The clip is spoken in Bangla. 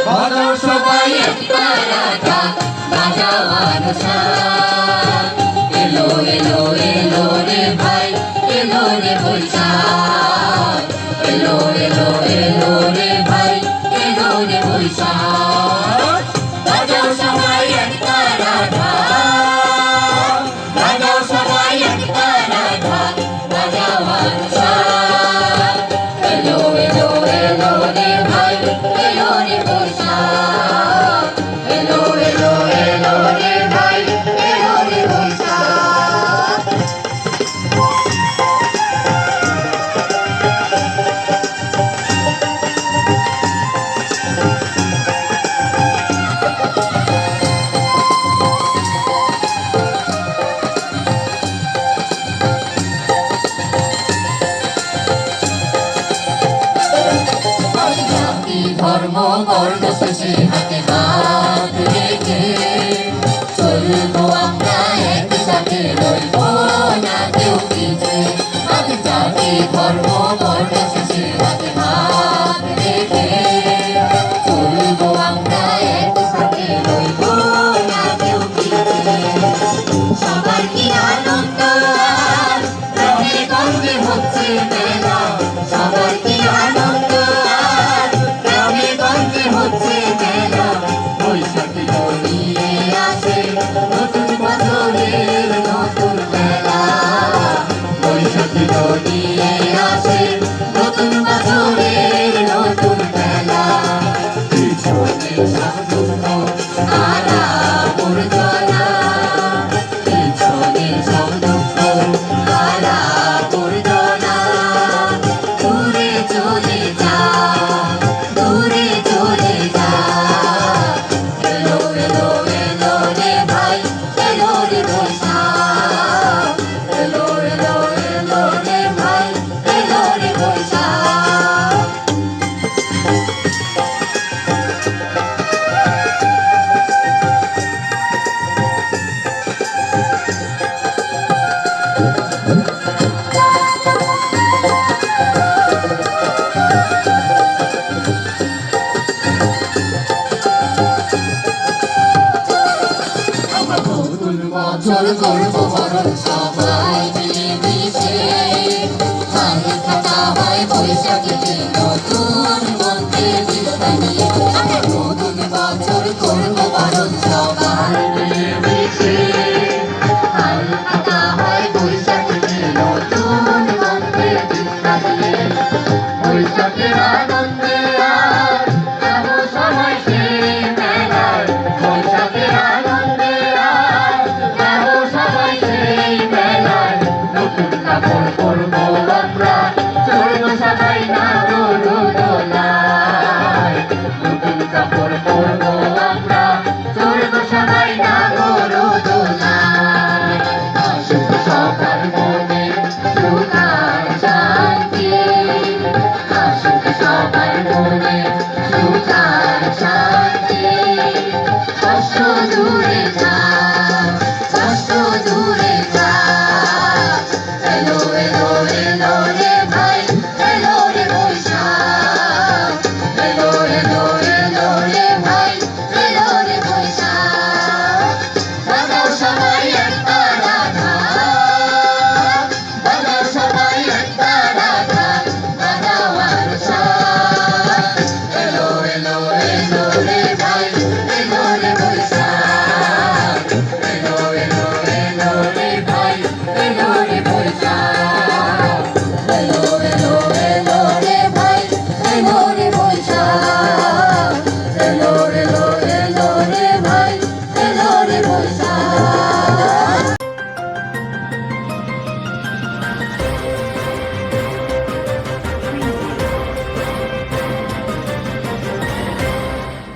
বাজাও সবাই একবার রাধা বাজাও আনুষ্ঠান এলো এলো এলো রে ভাই এলো রে বৈশাখ এলো এলো এলো রে ভাই এলো রে বৈশাখ বাজাও সবাই একবার রাধা বাজাও সবাই একবার রাধা বাজাও আনুষ্ঠান এলো এলো এলো রে ভাই এলো রে বৈশাখ এলো এলো এলো রে ভাই এলো রে বৈশাখ ধর্ম বর্ণ শেষে হাতে হাত রেখে চলবো আমরা একসাথে রইব না কেউ পিছে আজ জাতি ধর্ম বর্ণ শেষে হাতে হাত রেখে চলবো আমরা একসাথে রইব না কেউ পিছে সবার কি আনন্দ আর গ্রামে গঞ্জে হচ্ছে মেলা সবার কি আনন্দ আর গ্রামে গঞ্জে হচ্ছে মেলা বৈশাখী নিয়ে আসে নতুন বছরের নতুন মেলা বৈশাখী নিয়ে আসে নতুন বছরের নতুন মেলা পিছনে সাধুর্য আরা পূর্জনা পিছনে সব দুঃখ আরা পূর্জনা দূরে চলে যা দূরে চলে যা এলো এলো এলো রে ভাই এলো রে বৈশাখ এলো এলো এলো রে ভাই এলো রে বৈশাখ আমরা নতুন বছর করবো বরণ সবাই মিলেমিশে হাতে থাকা হয় বৈশাখীতে নতুন মন্ত্রে বিস্তার নিয়ে আমরা নতুন বছর করবো